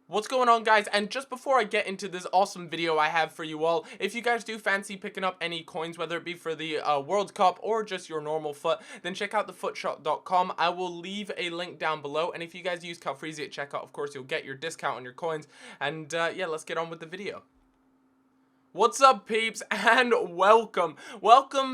What's going on, guys? And just before I get into this awesome video I have for you all, if you guys do fancy picking up any coins, whether it be for the World Cup or just your normal foot, then check out thefootshop.com. I will leave a link down below, and if you guys use Calfreezy at checkout, of course, you'll get your discount on your coins. And yeah, let's get on with the video. What's up, peeps, and welcome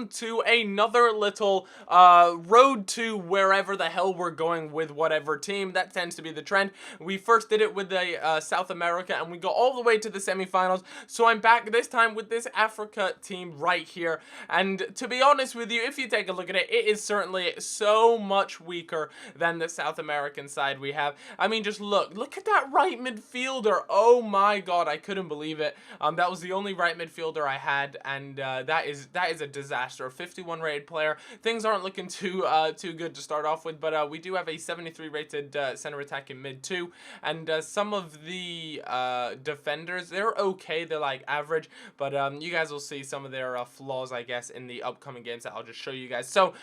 to another little road to wherever the hell we're going with whatever team. That tends to be the trend. We first did it with the South America, and we got all the way to the semifinals. So I'm back this time with this Africa team right here, and to be honest with you, if you take a look at it, it is certainly so much weaker than the South American side we have. I mean, just look at that right midfielder. Oh my god, I couldn't believe it. That was the only right midfielder I had, and that is a disaster. A 51 rated player. Things aren't looking too good to start off with, but we do have a 73 rated center attack in mid too, and some of the defenders, they're okay. They're like average, but you guys will see some of their flaws, I guess, in the upcoming games that I'll just show you guys. So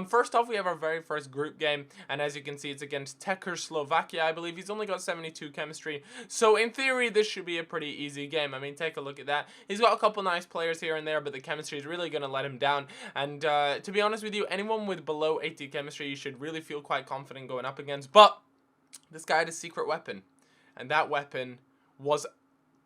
first off, we have our very first group game, and as you can see, it's against Czechoslovakia, I believe. He's only got 72 chemistry, so in theory this should be a pretty easy game. I mean, take a look at that. He's got a couple nice players here and there, but the chemistry is really going to let him down. And to be honest with you, anyone with below 80 chemistry, you should really feel quite confident going up against. But this guy had a secret weapon, and that weapon was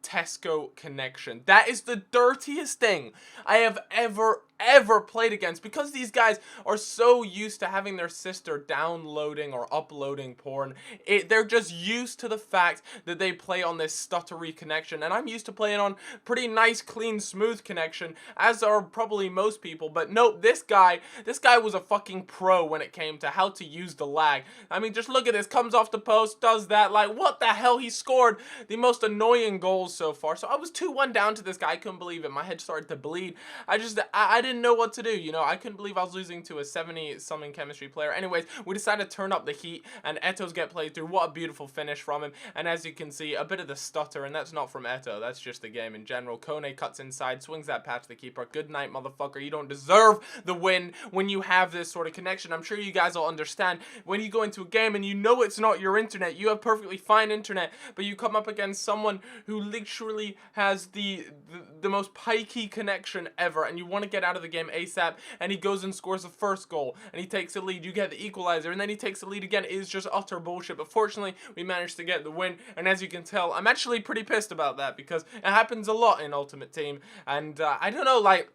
Tesco connection. That is the dirtiest thing I have ever played against, because these guys are so used to having their sister downloading or uploading porn. They're just used to the fact that they play on this stuttery connection, and I'm used to playing on pretty nice, clean, smooth connection, as are probably most people. But nope, this guy was a fucking pro when it came to how to use the lag. I mean, just look at this. Comes off the post, does that. Like, what the hell? He scored the most annoying goals so far. So I was 2-1 down to this guy. I couldn't believe it. My head started to bleed. I didn't know what to do, you know. I couldn't believe I was losing to a 70 something chemistry player. Anyways, we decided to turn up the heat, and Eto's get played through. What a beautiful finish from him. And as you can see, a bit of the stutter, and that's not from Eto, that's just the game in general. Kone cuts inside, swings that pass to the keeper. Good night, motherfucker. You don't deserve the win when you have this sort of connection. I'm sure you guys will understand when you go into a game and you know it's not your internet. You have perfectly fine internet, but you come up against someone who literally has the most pikey connection ever, and you want to get out of the game ASAP, and he goes and scores the first goal, and he takes the lead. You get the equalizer, and then he takes the lead again. It is just utter bullshit, but fortunately, we managed to get the win, and as you can tell, I'm actually pretty pissed about that, because it happens a lot in Ultimate Team, and I don't know, like,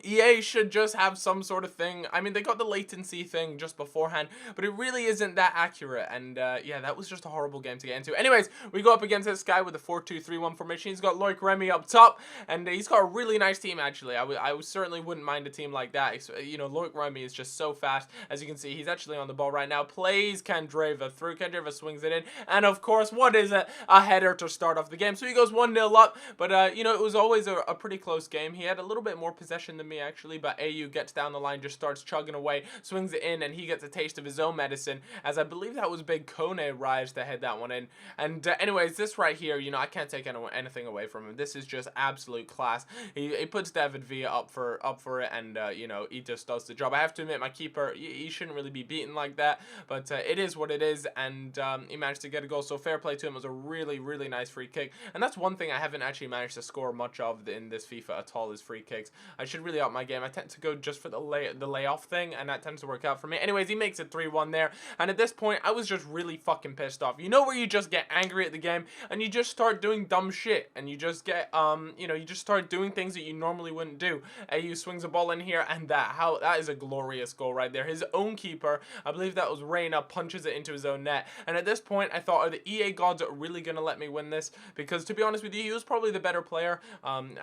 EA should just have some sort of thing. I mean, they got the latency thing just beforehand, but it really isn't that accurate. And yeah, that was just a horrible game to get into. Anyways, we go up against this guy with a 4-2-3-1 formation. He's got Loic Remy up top, and he's got a really nice team, actually. I certainly wouldn't mind a team like that. You know, Loic Remy is just so fast. As you can see, he's actually on the ball right now. Plays Candreva through. Candreva swings it in. And of course, what is it? A header to start off the game. So he goes 1-0 up. But, you know, it was always a pretty close game. He had a little bit more possession than me, actually, but AU gets down the line, just starts chugging away, swings it in, and he gets a taste of his own medicine, as I believe that was Big Kone arrives to head that one in. And anyways, this right here, you know, I can't take anything away from him. This is just absolute class. He puts David Villa up for it, and you know, he just does the job. I have to admit, my keeper, he shouldn't really be beaten like that, but it is what it is, and he managed to get a goal, so fair play to him. It was a really nice free kick, and that's one thing I haven't actually managed to score much of in this FIFA at all, is free kicks. I should really up my game. I tend to go just for the layoff thing, and that tends to work out for me. Anyways, he makes it 3-1 there, and at this point, I was just really fucking pissed off. You know where you just get angry at the game, and you just start doing dumb shit, and you just get, you know, you just start doing things that you normally wouldn't do. AU swings a ball in here, and that is a glorious goal right there. His own keeper, I believe that was Reina, punches it into his own net, and at this point, I thought, are the EA gods really gonna let me win this? Because to be honest with you, he was probably the better player.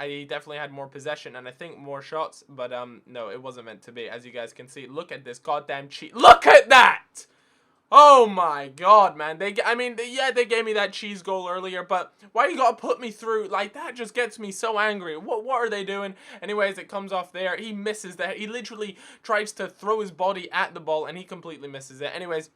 He definitely had more possession, and I think more shots, but no, it wasn't meant to be. As you guys can see, look at this goddamn cheat. Look at that! Oh my god, man. I mean, yeah, they gave me that cheese goal earlier, but why you gotta put me through? Like, that just gets me so angry. What are they doing? Anyways, it comes off there. He misses that. He literally tries to throw his body at the ball, and he completely misses it. Anyways,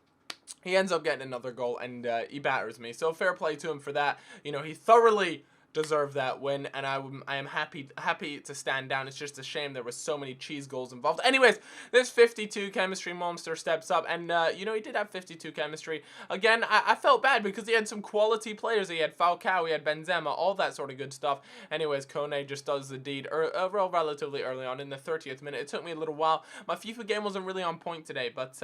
he ends up getting another goal, and he batters me. So fair play to him for that. You know, he thoroughly deserve that win, and I am happy to stand down. It's just a shame there was so many cheese goals involved. Anyways, this 52 chemistry monster steps up, and you know, he did have 52 chemistry. Again, I felt bad because he had some quality players. He had Falcao, he had Benzema, all that sort of good stuff. Anyways, Kone just does the deed relatively early on in the 30th minute. It took me a little while. My FIFA game wasn't really on point today, but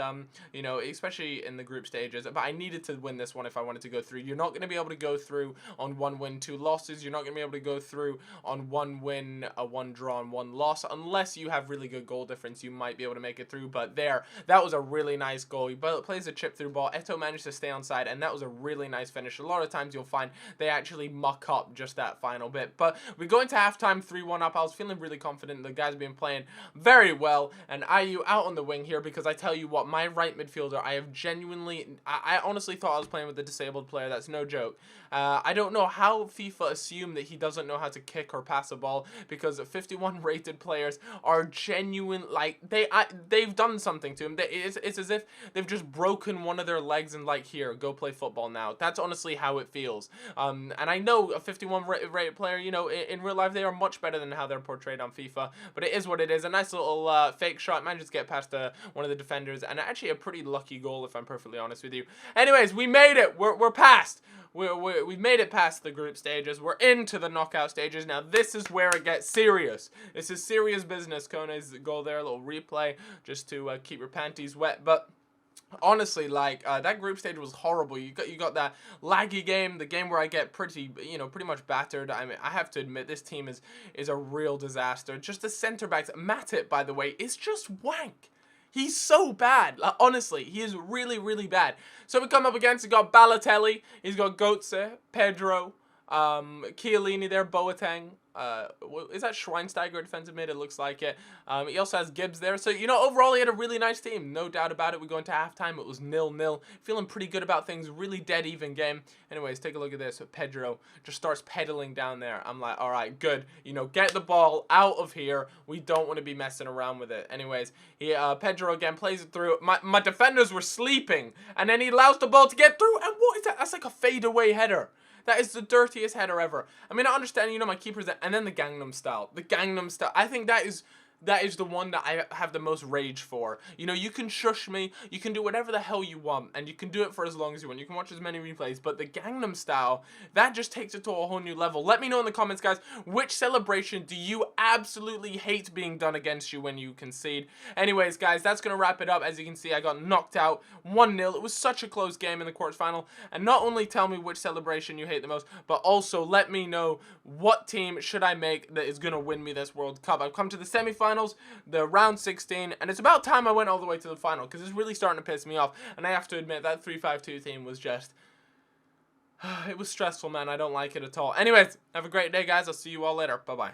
you know, especially in the group stages. But I needed to win this one if I wanted to go through. You're not going to be able to go through on 1 win, 2 losses. You're not going to be able to go through on 1 win, 1 draw, and 1 loss. Unless you have really good goal difference, you might be able to make it through. But there, that was a really nice goal. He plays a chip through ball. Eto'o managed to stay on side, and that was a really nice finish. A lot of times you'll find they actually muck up just that final bit. But we go into halftime 3-1 up. I was feeling really confident. The guys have been playing very well. And Ayew out on the wing here, because I tell you what, my right midfielder, I have genuinely, I honestly thought I was playing with a disabled player. That's no joke. I don't know how FIFA assumed that he doesn't know how to kick or pass a ball, because 51 rated players are genuine, like, they've done something to him. It's as if they've just broken one of their legs and like, here, go play football now. That's honestly how it feels. And I know a 51 rated player, you know, in real life, they are much better than how they're portrayed on FIFA, but it is what it is. A nice little fake shot, managed to get past one of the defenders, and actually a pretty lucky goal, if I'm perfectly honest with you. Anyways, we made it. We're past. We've made it past the group stages. We're into the knockout stages. Now, this is where it gets serious. This is serious business. Kone's goal there, a little replay, just to keep your panties wet. But honestly, like, that group stage was horrible. You got that laggy game, the game where I get pretty much battered. I mean, I have to admit, this team is a real disaster. Just the center backs. Matip, by the way, is just wank. He's so bad. Like, honestly, he is really, really bad. So we come up against, he's got Balotelli, he's got Götze, Pedro, Chiellini there, Boateng. Is that Schweinsteiger defensive mid? It looks like it. He also has Gibbs there. So, you know, overall, he had a really nice team. No doubt about it. We go into halftime. It was 0-0. Feeling pretty good about things. Really dead even game. Anyways, take a look at this. Pedro just starts pedaling down there. I'm like, all right, good. You know, get the ball out of here. We don't want to be messing around with it. Anyways, Pedro again plays it through. My defenders were sleeping. And then he allows the ball to get through. And what is that? That's like a fadeaway header. That is the dirtiest header ever. I mean, I understand, you know, my keeper's there. And then the Gangnam Style. The Gangnam Style. I think that is the one that I have the most rage for. You know, you can shush me, you can do whatever the hell you want, and you can do it for as long as you want. You can watch as many replays, but the Gangnam Style, that just takes it to a whole new level. Let me know in the comments, guys, which celebration do you absolutely hate being done against you when you concede? Anyways, guys, that's going to wrap it up. As you can see, I got knocked out 1-0. It was such a close game in the quarterfinal. And not only tell me which celebration you hate the most, but also let me know what team should I make that is going to win me this World Cup. I've come to the semifinals, the round 16, and it's about time I went all the way to the final, because it's really starting to piss me off. And I have to admit, that 3-5-2 team was just, it was stressful, man. I don't like it at all. Anyways, have a great day, guys. I'll see you all later. Bye-bye.